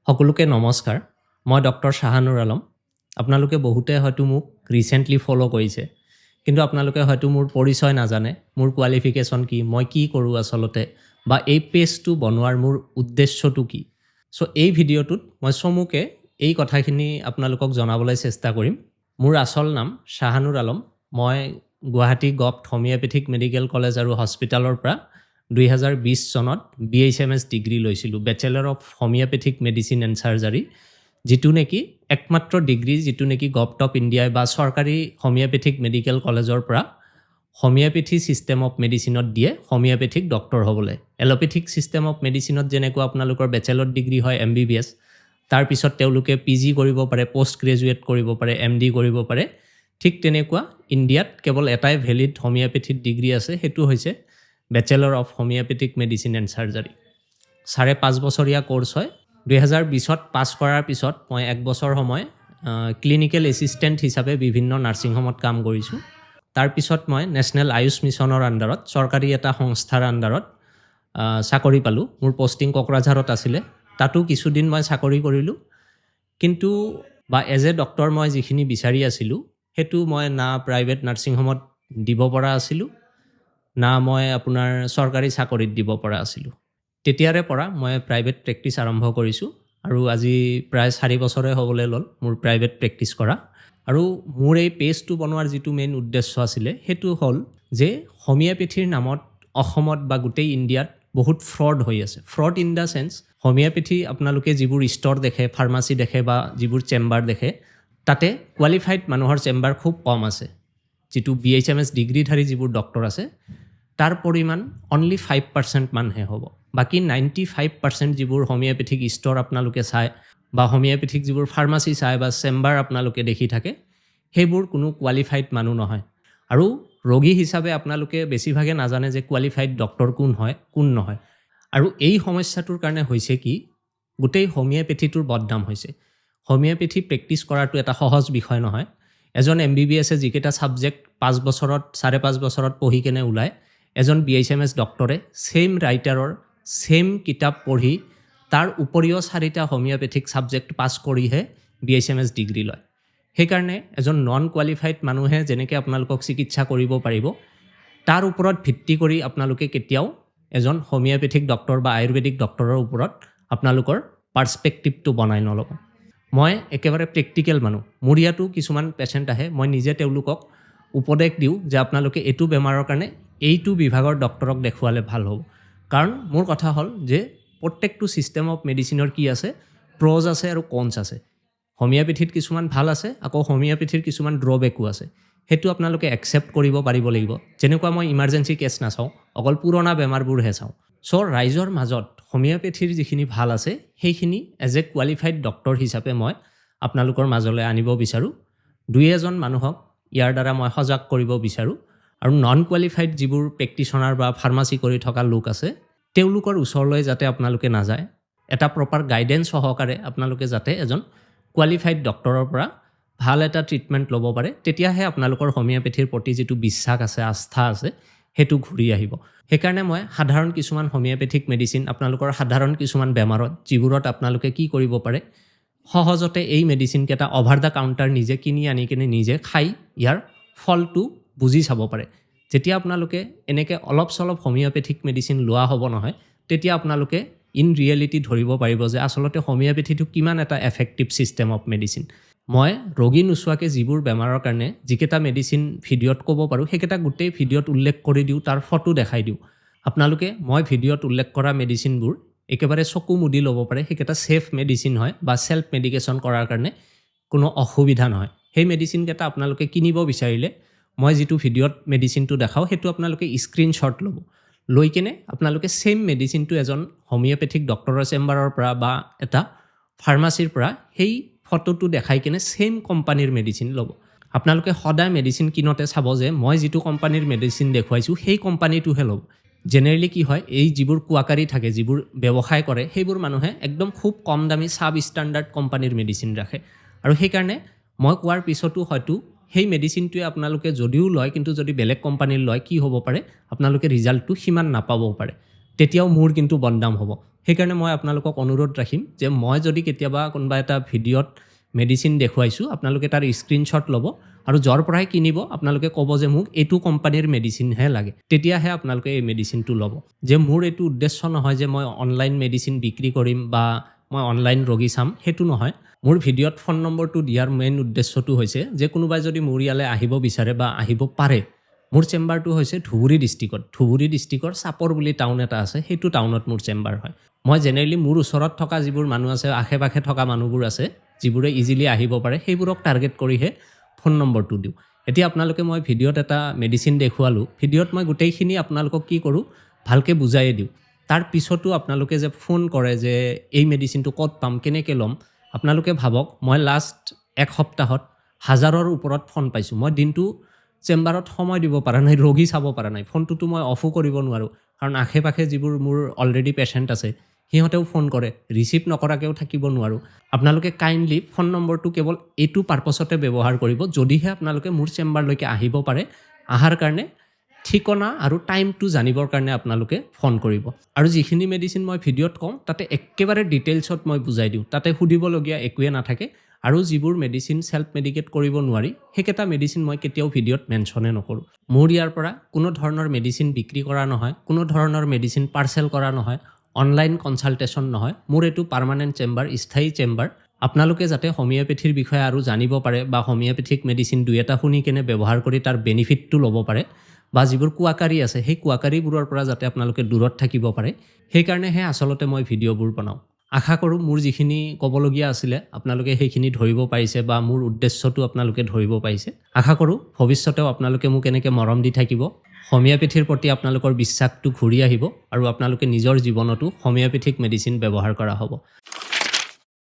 সকলোকে নমস্কাৰ। মই ডক্টৰ শাহানুৰ আলম। আপোনালোকে বহুতে হয়তো মোক ৰিচেণ্টলি ফ'ল' কৰিছে। কিন্তু আপোনালোকে হয়তো মোৰ পৰিচয় নাজানে, মোৰ কোৱালিফিকেশ্যন কি, মই কি কৰোঁ আচলতে, বা এই পেজটো বনোৱাৰ মোৰ উদ্দেশ্যটো কি। চ' এই ভিডিঅ'টোত মই চমুকে এই কথাখিনি আপোনালোকক জনাবলৈ চেষ্টা কৰিম। মোৰ আচল নাম শাহানুৰ আলম। মই Guwahati govt homoeopathic medical college আৰু হস্পিটেলৰ পৰা 2020 চনত BHMS ডিগ্ৰী লৈছিলোঁ, bachelor of homoeopathic medicine and surgery, যিটো নেকি একমাত্ৰ ডিগ্ৰী যিটো নেকি গভট অফ ইণ্ডিয়াই বা চৰকাৰী হোমিঅ'পেথিক মেডিকেল কলেজৰ পৰা হোমিঅ'পেথি ছিষ্টেম অফ মেডিচিনত দিয়ে হোমিঅ'পেথিক ডক্টৰ হ'বলৈ। এল'পেথিক ছিষ্টেম অফ মেডিচিনত যেনেকুৱা আপোনালোকৰ বেচেলৰ ডিগ্ৰী হয় MBBS, তাৰপিছত তেওঁলোকে PG কৰিব পাৰে, পষ্ট গ্ৰেজুৱেট কৰিব পাৰে, MD কৰিব পাৰে। ঠিক তেনেকুৱা ইণ্ডিয়াত কেৱল এটাই ভেলিড হোমিঅ'পেথিক ডিগ্ৰী আছে, সেইটো হৈছে bachelor of homoeopathic medicine and surgery. 5.5 বছৰীয়া কোৰ্চ হয়। 2020ত পাছ কৰাৰ পিছত মই 1 বছৰ সময় ক্লিনিকেল এছিষ্টেণ্ট হিচাপে বিভিন্ন নাৰ্ছিং হোমত কাম কৰিছোঁ। তাৰপিছত মই নেশ্যনেল আয়ুষ মিছনৰ আণ্ডাৰত, চৰকাৰী এটা সংস্থাৰ আণ্ডাৰত চাকৰি পালোঁ। মোৰ পষ্টিং কোকৰাঝাৰত আছিলে, তাতো কিছুদিন মই চাকৰি কৰিলোঁ। কিন্তু এজ এ ডক্টৰ মই যিখিনি বিচাৰি আছিলোঁ, সেইটো মই না প্ৰাইভেট নাৰ্ছিং হোমত দিব পৰা আছিলোঁ, না মই আপোনাৰ চৰকাৰী চাকৰিত দিব পৰা আছিলোঁ। তেতিয়াৰে পৰা মই প্ৰাইভেট প্ৰেক্টিছ আৰম্ভ কৰিছোঁ আৰু আজি প্ৰায় 4 বছৰে হ'বলৈ ল'ল মোৰ প্ৰাইভেট প্ৰেক্টিছ কৰা। আৰু মোৰ এই পেজটো বনোৱাৰ যিটো মেইন উদ্দেশ্য আছিলে, সেইটো হ'ল যে হোমিঅ'পেথিৰ নামত অসমত বা গোটেই ইণ্ডিয়াত বহুত ফ্ৰড হৈ আছে। Fraud in the sense, homoeopathy আপোনালোকে যিবোৰ ষ্ট'ৰ দেখে, ফাৰ্মাচী দেখে বা যিবোৰ চেম্বাৰ দেখে, তাতে কোৱালিফাইড মানুহৰ চেম্বাৰ খুব কম আছে। যিটো BHMS ডিগ্ৰীধাৰী যিবোৰ ডক্টৰ আছে, তাৰ পৰিমাণ অনলি 5% মানহে হ'ব। বাকী 95% যিবোৰ হোমিঅ'পেথিক ষ্ট'ৰ আপোনালোকে চায় বা হোমিঅ'পেথিক যিবোৰ ফাৰ্মাচী চায় বা চেম্বাৰ আপোনালোকে দেখি থাকে, সেইবোৰ কোনো কোৱালিফাইড মানুহ নহয়। আৰু ৰোগী হিচাপে আপোনালোকে বেছিভাগে নাজানে যে কোৱালিফাইড ডক্টৰ কোন হয়, কোন নহয়। আৰু এই সমস্যাটোৰ কাৰণে হৈছে কি, গোটেই হোমিঅ'পেথিটোৰ বদনাম হৈছে। হোমিঅ'পেথি প্ৰেক্টিছ কৰাটো এটা সহজ বিষয় নহয়। এজন MBBS যিকেইটা ছাবজেক্ট 5 বছৰত, 5.5 বছৰত পঢ়ি কেনে ওলায়, এজন BHMS ডক্টৰে ছেইম ৰাইটাৰৰ ছেইম কিতাপ পঢ়ি তাৰ উপৰিও 4টা হোমিঅ'পেথিক ছাবজেক্ট পাছ কৰিহে BHMS ডিগ্ৰী লয়। সেইকাৰণে এজন নন কোৱালিফাইড মানুহে যেনেকৈ আপোনালোকক চিকিৎসা কৰিব পাৰিব, তাৰ ওপৰত ভিত্তি কৰি আপোনালোকে কেতিয়াও এজন হোমিঅ'পেথিক ডক্টৰ বা আয়ুৰ্বেদিক ডক্টৰৰ ওপৰত আপোনালোকৰ পাৰ্চপেক্টিভটো বনাই নল'ব। মই একেবাৰে প্ৰেক্টিকেল মানুহ। মোৰ ইয়াতো কিছুমান পেচেণ্ট আহে, মই নিজে তেওঁলোকক উপদেশ দিওঁ যে আপোনালোকে এইটো বেমাৰৰ কাৰণে এইটো বিভাগৰ ডক্টৰক দেখুৱালে ভাল হ'ব। কাৰণ মোৰ কথা হ'ল যে প্ৰত্যেকটো ছিষ্টেম অফ মেডিচিনৰ কি আছে, প্ৰ'জ আছে আৰু কনছ আছে। হোমিঅ'পেথিত কিছুমান ভাল আছে, আকৌ হোমিঅ'পেথিৰ কিছুমান ড্ৰবেকো আছে। সেইটো আপোনালোকে একচেপ্ট কৰিব পাৰিব লাগিব। যেনেকুৱা মই ইমাৰ্জেঞ্চি কেছ নাচাওঁ, অকল পুৰণা বেমাৰবোৰহে চাওঁ। চ' ৰাইজৰ মাজত হোমিঅ'পেথিৰ যিখিনি ভাল আছে, সেইখিনি এজ এ কোৱালিফাইড ডক্টৰ হিচাপে মই আপোনালোকৰ মাজলৈ আনিব বিচাৰোঁ। 2-এজন মানুহক ইয়াৰ দ্বাৰা মই সজাগ কৰিব বিচাৰোঁ। আৰু নন কোৱালিফাইড যিবোৰ প্ৰেক্টিশ্যনাৰ বা ফাৰ্মাচী কৰি থকা লোক আছে, তেওঁলোকৰ ওচৰলৈ যাতে আপোনালোকে নাযায়, এটা প্ৰপাৰ গাইডেঞ্চ সহকাৰে আপোনালোকে যাতে এজন কোৱালিফাইড ডক্টৰৰ পৰা ভাল এটা ট্ৰিটমেণ্ট ল'ব পাৰে, তেতিয়াহে আপোনালোকৰ হোমিঅ'পেথিৰ প্ৰতি যিটো বিশ্বাস আছে, আস্থা আছে, সেইটো ঘূৰি আহিব। সেইকাৰণে মই সাধাৰণ কিছুমান হোমিঅ'পেথিক মেডিচিন আপোনালোকৰ সাধাৰণ কিছুমান বেমাৰত, যিবোৰত আপোনালোকে কি কৰিব পাৰে, সহজতে এই মেডিচিনকেইটা অভাৰ দ্য কাউণ্টাৰ নিজে কিনি আনি কিনে নিজে খাই ইয়াৰ ফলটো বুজি চাব পাৰে। যেতিয়া আপোনালোকে এনেকৈ অলপ চলপ হোমিঅ'পেথিক মেডিচিন লোৱা হ'ব নহয়, তেতিয়া আপোনালোকে ইন ৰিয়েলিটি ধৰিব পাৰিব যে আচলতে হোমিঅ'পেথিটো কিমান এটা এফেক্টিভ ছিষ্টেম অফ মেডিচিন। মই ৰোগী নোচোৱাকৈ যিবোৰ বেমাৰৰ কাৰণে যিকেইটা মেডিচিন ভিডিঅ'ত ক'ব পাৰোঁ, সেইকেইটা গোটেই ভিডিঅ'ত উল্লেখ কৰি দিওঁ, তাৰ ফটো দেখাই দিওঁ। আপোনালোকে মই ভিডিঅ'ত উল্লেখ কৰা মেডিচিনবোৰ একেবাৰে চকু মুদি ল'ব পাৰে। সেইকেইটা ছেফ মেডিচিন হয় বা ছেল্ফ মেডিকেশ্যন কৰাৰ কাৰণে কোনো অসুবিধা নহয়। সেই মেডিচিনকেইটা আপোনালোকে কিনিব বিচাৰিলে মই যিটো ভিডিঅ'ত মেডিচিনটো দেখাওঁ, সেইটো আপোনালোকে স্ক্ৰীনশ্বট ল'ব, লৈ কিনে আপোনালোকে ছেইম মেডিচিনটো এজন হোমিঅ'পেথিক ডক্টৰৰ চেম্বাৰৰ পৰা বা এটা ফাৰ্মাচীৰ পৰা সেই ফটোটো দেখাই কিনে ছেইম কোম্পানীৰ মেডিচিন ল'ব। আপোনালোকে সদায় মেডিচিন কিনোতে চাব যে মই যিটো কোম্পানীৰ মেডিচিন দেখুৱাইছোঁ, সেই কোম্পানীটোহে ল'ব। জেনেৰেলি কি হয়, এই যিবোৰ কুৱাকাৰী থাকে, যিবোৰ ব্যৱসায় কৰে, সেইবোৰ মানুহে একদম খুব কম দামী ছাব ষ্টেণ্ডাৰ্ড কোম্পানীৰ মেডিচিন ৰাখে। আৰু সেইকাৰণে মই কোৱাৰ পিছতো হয়তো সেই মেডিচিনটোৱে আপোনালোকে যদিও লয়, কিন্তু যদি বেলেগ কোম্পানীৰ লয়, কি হ'ব পাৰে, আপোনালোকে ৰিজাল্টটো সিমান নাপাবও পাৰে। তেতিয়াও মোৰ কিন্তু বদনাম হ'ব। সেইকাৰণে মই আপোনালোকক অনুৰোধ ৰাখিম যে মই যদি কেতিয়াবা কোনোবা এটা ভিডিঅ'ত মেডিচিন দেখুৱাইছোঁ আপোনালোকে তাৰ স্ক্ৰীনশ্বট ল'ব আৰু য'ৰ পৰাই কিনিব আপোনালোকে ক'ব যে মোক এইটো কোম্পানীৰ মেডিচিনহে লাগে, তেতিয়াহে আপোনালোকে এই মেডিচিনটো ল'ব। যে মোৰ এইটো উদ্দেশ্য নহয় যে মই অনলাইন মেডিচিন বিক্ৰী কৰিম বা মই অনলাইন ৰোগী চাম, সেইটো নহয়। মোৰ ভিডিঅ'ত ফোন নম্বৰটো দিয়াৰ মেইন উদ্দেশ্যটো হৈছে যে কোনোবাই যদি মোৰ ইয়ালৈ আহিব বিচাৰে বা আহিব পাৰে, মোৰ চেম্বাৰটো হৈছে ধুবুৰী ডিষ্ট্ৰিক্টৰ চাপৰ বুলি টাউন এটা আছে, সেইটো টাউনত মোৰ চেম্বাৰ হয়। মই জেনেৰেলি মোৰ ওচৰত থকা যিবোৰ মানুহ আছে, আশে পাশে থকা মানুহবোৰ আছে যিবোৰে ইজিলি আহিব পাৰে, সেইবোৰক টাৰ্গেট কৰিহে ফোন নম্বৰটো দিওঁ। এতিয়া আপোনালোকে মই ভিডিঅ'ত এটা মেডিচিন দেখুৱালোঁ, ভিডিঅ'ত মই গোটেইখিনি আপোনালোকক কি কৰোঁ ভালকৈ বুজাই দিওঁ। তাৰ পিছতো আপোনালোকে যে ফোন কৰে যে এই মেডিচিনটো ক'ত পাম, কেনেকৈ ল'ম, আপোনালোকে ভাবক মই লাষ্ট এক সপ্তাহত 1000ৰ ওপৰত ফোন পাইছোঁ। মই দিনটো চেম্বাৰত সময় দিব পৰা নাই, ৰোগী চাব পৰা নাই, ফোনটোতো মই অফো কৰিব নোৱাৰোঁ, কাৰণ আশে পাশে যিবোৰ মোৰ অলৰেডি পেচেণ্ট আছে সিহঁতেও ফোন কৰে, ৰিচিভ নকৰাকৈও থাকিব নোৱাৰোঁ। আপোনালোকে কাইণ্ডলি ফোন নম্বৰটো কেৱল এইটো পাৰ্পছতে ব্যৱহাৰ কৰিব যদিহে আপোনালোকে মোৰ চেম্বাৰলৈকে আহিব পাৰে। অহাৰ কাৰণে ঠিকনা আৰু টাইমটো জানিবৰ কাৰণে আপোনালোকে ফোন কৰিব। আৰু যিখিনি মেডিচিন মই ভিডিঅ'ত কওঁ তাতে একেবাৰে ডিটেইলছত মই বুজাই দিওঁ, তাতে সুধিবলগীয়া একোৱে নাথাকে। আৰু যিবোৰ মেডিচিন ছেল্ফ মেডিকেট কৰিব নোৱাৰি সেইকেইটা মেডিচিন মই কেতিয়াও ভিডিঅ'ত মেনশ্যনে নকৰোঁ। মোৰ ইয়াৰ পৰা কোনো ধৰণৰ মেডিচিন বিক্ৰী কৰা নহয়, কোনো ধৰণৰ মেডিচিন পাৰ্চেল কৰা নহয়, অনলাইন কনচাল্টেশ্যন নহয়। মোৰ এইটো পাৰ্মানেণ্ট চেম্বাৰ, স্থায়ী চেম্বাৰ। আপোনালোকে যাতে হোমিঅ'পেথিৰ বিষয়ে আৰু জানিব পাৰে বা হোমিঅ'পেথিক মেডিচিন দুই এটা শুনি কেনে ব্যৱহাৰ কৰি তাৰ বেনিফিটটো ল'ব পাৰে, বা যিবোৰ কুৱাকাৰী আছে সেই কুৱাকাৰীবোৰৰ পৰা যাতে আপোনালোকে দূৰত থাকিব পাৰে, সেইকাৰণেহে আচলতে মই ভিডিঅ'বোৰ বনাওঁ। আশা কৰোঁ মোৰ যিখিনি ক'বলগীয়া আছিলে আপোনালোকে সেইখিনি ধৰিব পাৰিছে বা মোৰ উদ্দেশ্যটো আপোনালোকে ধৰিব পাৰিছে। আশা কৰোঁ ভৱিষ্যতেও আপোনালোকে মোক এনেকৈ মৰম দি থাকিব, হোমিঅ'পেথিৰ প্ৰতি আপোনালোকৰ বিশ্বাসটো ঘূৰি আহিব আৰু আপোনালোকে নিজৰ জীৱনতো হোমিঅ'পেথিক মেডিচিন ব্যৱহাৰ কৰা হ'ব।